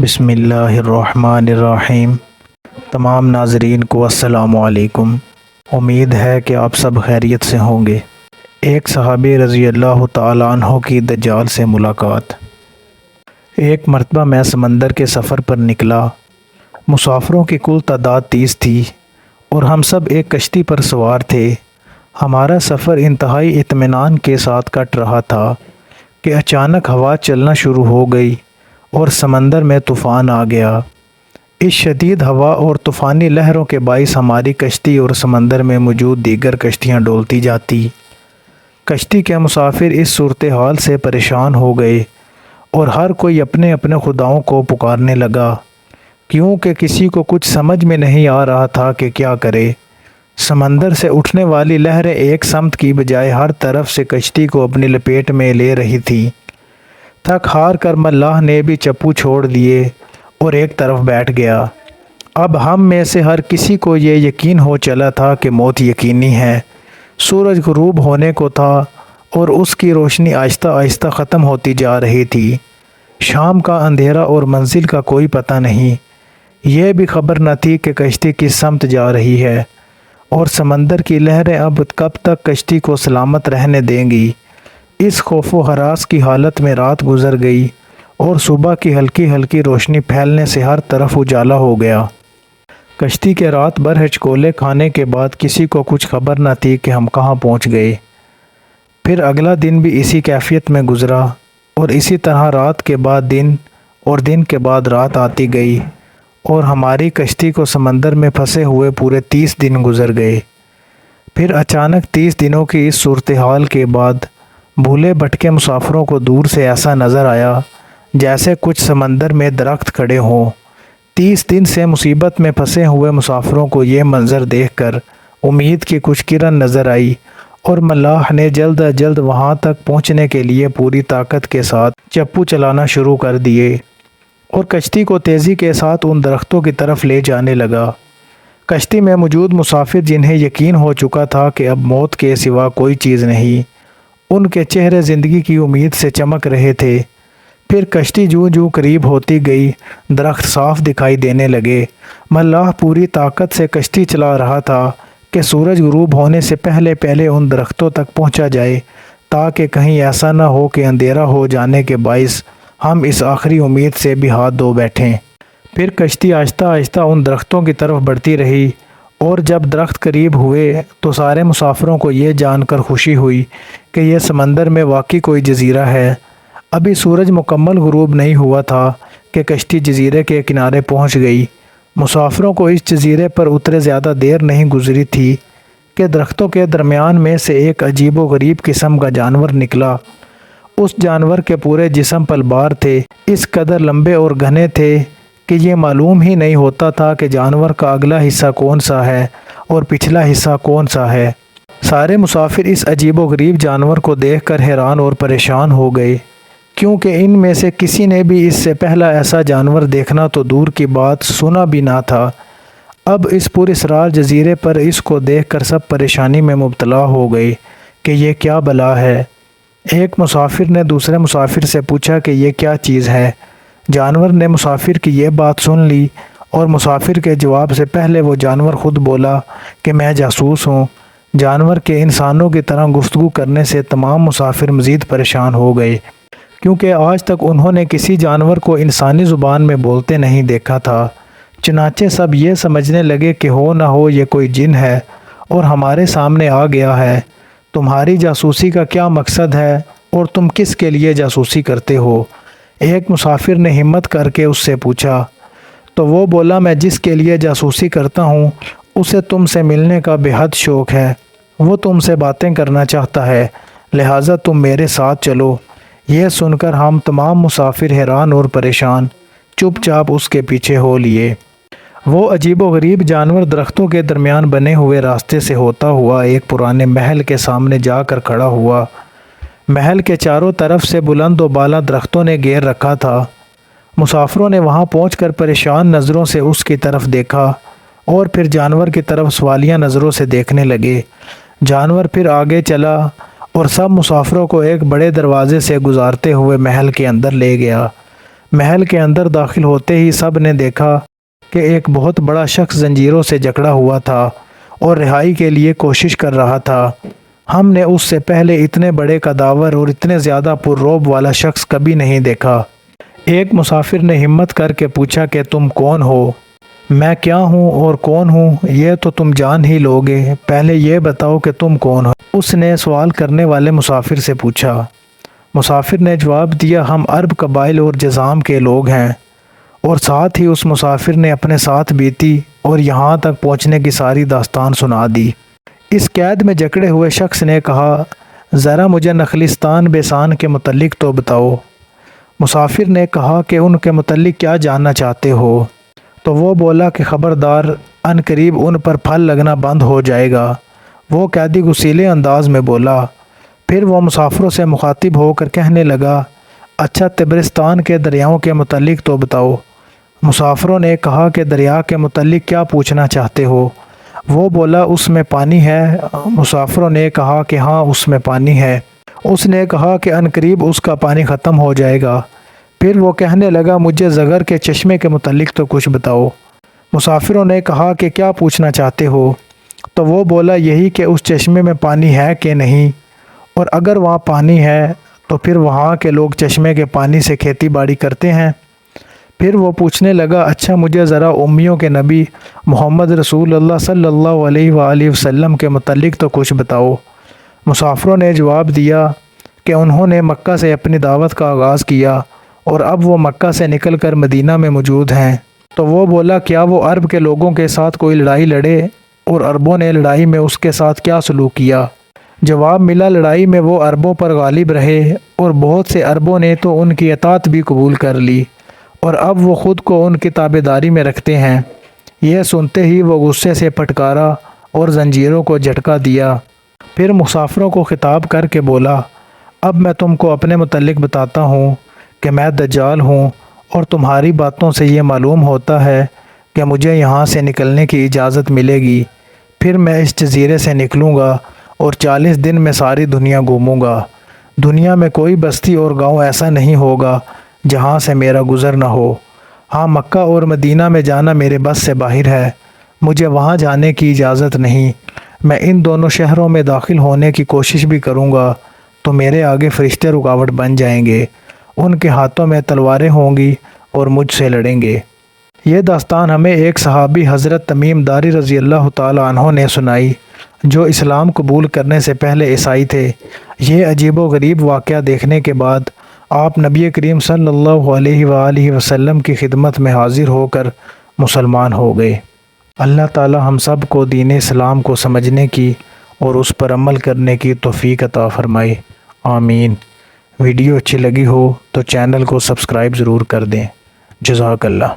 بسم اللہ الرحمن الرحیم۔ تمام ناظرین کو السلام علیکم۔ امید ہے کہ آپ سب خیریت سے ہوں گے۔ ایک صحابی رضی اللہ تعالیٰ عنہ کی دجال سے ملاقات۔ ایک مرتبہ میں سمندر کے سفر پر نکلا۔ مسافروں کی کل تعداد 30 تھی اور ہم سب ایک کشتی پر سوار تھے۔ ہمارا سفر انتہائی اطمینان کے ساتھ کٹ رہا تھا کہ اچانک ہوا چلنا شروع ہو گئی اور سمندر میں طوفان آ گیا۔ اس شدید ہوا اور طوفانی لہروں کے باعث ہماری کشتی اور سمندر میں موجود دیگر کشتیاں ڈولتی جاتی۔ کشتی کے مسافر اس صورتحال سے پریشان ہو گئے اور ہر کوئی اپنے اپنے خداؤں کو پکارنے لگا، کیونکہ کسی کو کچھ سمجھ میں نہیں آ رہا تھا کہ کیا کرے۔ سمندر سے اٹھنے والی لہریں ایک سمت کی بجائے ہر طرف سے کشتی کو اپنی لپیٹ میں لے رہی تھی۔ تھک ہار کر ملاح نے بھی چپو چھوڑ دیے اور ایک طرف بیٹھ گیا۔ اب ہم میں سے ہر کسی کو یہ یقین ہو چلا تھا کہ موت یقینی ہے۔ سورج غروب ہونے کو تھا اور اس کی روشنی آہستہ آہستہ ختم ہوتی جا رہی تھی۔ شام کا اندھیرا اور منزل کا کوئی پتہ نہیں۔ یہ بھی خبر نہ تھی کہ کشتی کس سمت جا رہی ہے اور سمندر کی لہریں اب کب تک کشتی کو سلامت رہنے دیں گی۔ اس خوف و ہراس کی حالت میں رات گزر گئی اور صبح کی ہلکی ہلکی روشنی پھیلنے سے ہر طرف اجالا ہو گیا۔ کشتی کے رات بھر ہچکولے کھانے کے بعد کسی کو کچھ خبر نہ تھی کہ ہم کہاں پہنچ گئے۔ پھر اگلا دن بھی اسی کیفیت میں گزرا اور اسی طرح رات کے بعد دن اور دن کے بعد رات آتی گئی اور ہماری کشتی کو سمندر میں پھنسے ہوئے پورے 30 دن گزر گئے۔ پھر اچانک 30 دنوں کی اس صورتحال کے بعد بھولے بھٹکے مسافروں کو دور سے ایسا نظر آیا جیسے کچھ سمندر میں درخت کھڑے ہوں۔ 30 دن سے مصیبت میں پھنسے ہوئے مسافروں کو یہ منظر دیکھ کر امید کی کچھ کرن نظر آئی اور ملاح نے جلد از جلد وہاں تک پہنچنے کے لیے پوری طاقت کے ساتھ چپو چلانا شروع کر دیے اور کشتی کو تیزی کے ساتھ ان درختوں کی طرف لے جانے لگا۔ کشتی میں موجود مسافر جنہیں یقین ہو چکا تھا کہ اب موت کے سوا کوئی چیز نہیں، ان کے چہرے زندگی کی امید سے چمک رہے تھے۔ پھر کشتی جوں جوں قریب ہوتی گئی درخت صاف دکھائی دینے لگے۔ ملاح پوری طاقت سے کشتی چلا رہا تھا کہ سورج غروب ہونے سے پہلے پہلے ان درختوں تک پہنچا جائے، تاکہ کہیں ایسا نہ ہو کہ اندھیرا ہو جانے کے باعث ہم اس آخری امید سے بھی ہاتھ دھو بیٹھیں۔ پھر کشتی آہستہ آہستہ ان درختوں کی طرف بڑھتی رہی اور جب درخت قریب ہوئے تو سارے مسافروں کو یہ جان کر خوشی ہوئی کہ یہ سمندر میں واقعی کوئی جزیرہ ہے۔ ابھی سورج مکمل غروب نہیں ہوا تھا کہ کشتی جزیرے کے کنارے پہنچ گئی۔ مسافروں کو اس جزیرے پر اترے زیادہ دیر نہیں گزری تھی کہ درختوں کے درمیان میں سے ایک عجیب و غریب قسم کا جانور نکلا۔ اس جانور کے پورے جسم پلبار تھے، اس قدر لمبے اور گھنے تھے کہ یہ معلوم ہی نہیں ہوتا تھا کہ جانور کا اگلا حصہ کون سا ہے اور پچھلا حصہ کون سا ہے۔ سارے مسافر اس عجیب و غریب جانور کو دیکھ کر حیران اور پریشان ہو گئے، کیونکہ ان میں سے کسی نے بھی اس سے پہلا ایسا جانور دیکھنا تو دور کی بات سنا بھی نہ تھا۔ اب اس پراسرار جزیرے پر اس کو دیکھ کر سب پریشانی میں مبتلا ہو گئے کہ یہ کیا بلا ہے۔ ایک مسافر نے دوسرے مسافر سے پوچھا کہ یہ کیا چیز ہے۔ جانور نے مسافر کی یہ بات سن لی اور مسافر کے جواب سے پہلے وہ جانور خود بولا کہ میں جاسوس ہوں۔ جانور کے انسانوں کی طرح گفتگو کرنے سے تمام مسافر مزید پریشان ہو گئے، کیونکہ آج تک انہوں نے کسی جانور کو انسانی زبان میں بولتے نہیں دیکھا تھا۔ چنانچہ سب یہ سمجھنے لگے کہ ہو نہ ہو یہ کوئی جن ہے اور ہمارے سامنے آ گیا ہے۔ تمہاری جاسوسی کا کیا مقصد ہے اور تم کس کے لیے جاسوسی کرتے ہو؟ ایک مسافر نے ہمت کر کے اس سے پوچھا، تو وہ بولا میں جس کے لیے جاسوسی کرتا ہوں اسے تم سے ملنے کا بے حد شوق ہے، وہ تم سے باتیں کرنا چاہتا ہے، لہٰذا تم میرے ساتھ چلو۔ یہ سن کر ہم تمام مسافر حیران اور پریشان چپ چاپ اس کے پیچھے ہو لیے۔ وہ عجیب و غریب جانور درختوں کے درمیان بنے ہوئے راستے سے ہوتا ہوا ایک پرانے محل کے سامنے جا کر کھڑا ہوا۔ محل کے چاروں طرف سے بلند و بالا درختوں نے گھیر رکھا تھا۔ مسافروں نے وہاں پہنچ کر پریشان نظروں سے اس کی طرف دیکھا اور پھر جانور کی طرف سوالیہ نظروں سے دیکھنے لگے۔ جانور پھر آگے چلا اور سب مسافروں کو ایک بڑے دروازے سے گزارتے ہوئے محل کے اندر لے گیا۔ محل کے اندر داخل ہوتے ہی سب نے دیکھا کہ ایک بہت بڑا شخص زنجیروں سے جکڑا ہوا تھا اور رہائی کے لیے کوشش کر رہا تھا۔ ہم نے اس سے پہلے اتنے بڑے قداور اور اتنے زیادہ پررعب والا شخص کبھی نہیں دیکھا۔ ایک مسافر نے ہمت کر کے پوچھا کہ تم کون ہو؟ میں کیا ہوں اور کون ہوں یہ تو تم جان ہی لوگے، پہلے یہ بتاؤ کہ تم کون ہو؟ اس نے سوال کرنے والے مسافر سے پوچھا۔ مسافر نے جواب دیا، ہم عرب قبائل اور جذام کے لوگ ہیں، اور ساتھ ہی اس مسافر نے اپنے ساتھ بیتی اور یہاں تک پہنچنے کی ساری داستان سنا دی۔ اس قید میں جکڑے ہوئے شخص نے کہا، ذرا مجھے نخلستان بیسان کے متعلق تو بتاؤ۔ مسافر نے کہا کہ ان کے متعلق کیا جاننا چاہتے ہو؟ تو وہ بولا کہ خبردار، ان قریب ان پر پھل لگنا بند ہو جائے گا۔ وہ قیدی غصیلے انداز میں بولا۔ پھر وہ مسافروں سے مخاطب ہو کر کہنے لگا، اچھا طبرستان کے دریاؤں کے متعلق تو بتاؤ۔ مسافروں نے کہا کہ دریا کے متعلق کیا پوچھنا چاہتے ہو؟ وہ بولا، اس میں پانی ہے۔ مسافروں نے کہا کہ ہاں اس میں پانی ہے۔ اس نے کہا کہ ان قریب اس کا پانی ختم ہو جائے گا۔ پھر وہ کہنے لگا، مجھے زغر کے چشمے کے متعلق تو کچھ بتاؤ۔ مسافروں نے کہا کہ کیا پوچھنا چاہتے ہو؟ تو وہ بولا، یہی کہ اس چشمے میں پانی ہے کہ نہیں، اور اگر وہاں پانی ہے تو پھر وہاں کے لوگ چشمے کے پانی سے کھیتی باڑی کرتے ہیں۔ پھر وہ پوچھنے لگا، اچھا مجھے ذرا امیوں کے نبی محمد رسول اللہ صلی اللہ علیہ وآلہ وسلم کے متعلق تو کچھ بتاؤ۔ مسافروں نے جواب دیا کہ انہوں نے مکہ سے اپنی دعوت کا آغاز کیا اور اب وہ مکہ سے نکل کر مدینہ میں موجود ہیں۔ تو وہ بولا، کیا وہ عرب کے لوگوں کے ساتھ کوئی لڑائی لڑے اور عربوں نے لڑائی میں اس کے ساتھ کیا سلوک کیا؟ جواب ملا، لڑائی میں وہ عربوں پر غالب رہے اور بہت سے عربوں نے تو ان کی اطاعت بھی قبول کر لی، اور اب وہ خود کو ان کی تابعداری میں رکھتے ہیں۔ یہ سنتے ہی وہ غصے سے پھٹکارا اور زنجیروں کو جھٹکا دیا۔ پھر مسافروں کو خطاب کر کے بولا، اب میں تم کو اپنے متعلق بتاتا ہوں کہ میں دجال ہوں، اور تمہاری باتوں سے یہ معلوم ہوتا ہے کہ مجھے یہاں سے نکلنے کی اجازت ملے گی۔ پھر میں اس جزیرے سے نکلوں گا اور 40 دن میں ساری دنیا گھوموں گا۔ دنیا میں کوئی بستی اور گاؤں ایسا نہیں ہوگا جہاں سے میرا گزر نہ ہو۔ ہاں، مکہ اور مدینہ میں جانا میرے بس سے باہر ہے، مجھے وہاں جانے کی اجازت نہیں۔ میں ان دونوں شہروں میں داخل ہونے کی کوشش بھی کروں گا تو میرے آگے فرشتے رکاوٹ بن جائیں گے، ان کے ہاتھوں میں تلواریں ہوں گی اور مجھ سے لڑیں گے۔ یہ داستان ہمیں ایک صحابی حضرت تمیم داری رضی اللہ تعالیٰ عنہ نے سنائی، جو اسلام قبول کرنے سے پہلے عیسائی تھے۔ یہ عجیب و غریب واقعہ دیکھنے کے بعد آپ نبی کریم صلی اللہ علیہ وآلہ وسلم کی خدمت میں حاضر ہو کر مسلمان ہو گئے۔ اللہ تعالی ہم سب کو دین اسلام کو سمجھنے کی اور اس پر عمل کرنے کی توفیق عطا فرمائے، آمین۔ ویڈیو اچھی لگی ہو تو چینل کو سبسکرائب ضرور کر دیں۔ جزاک اللہ۔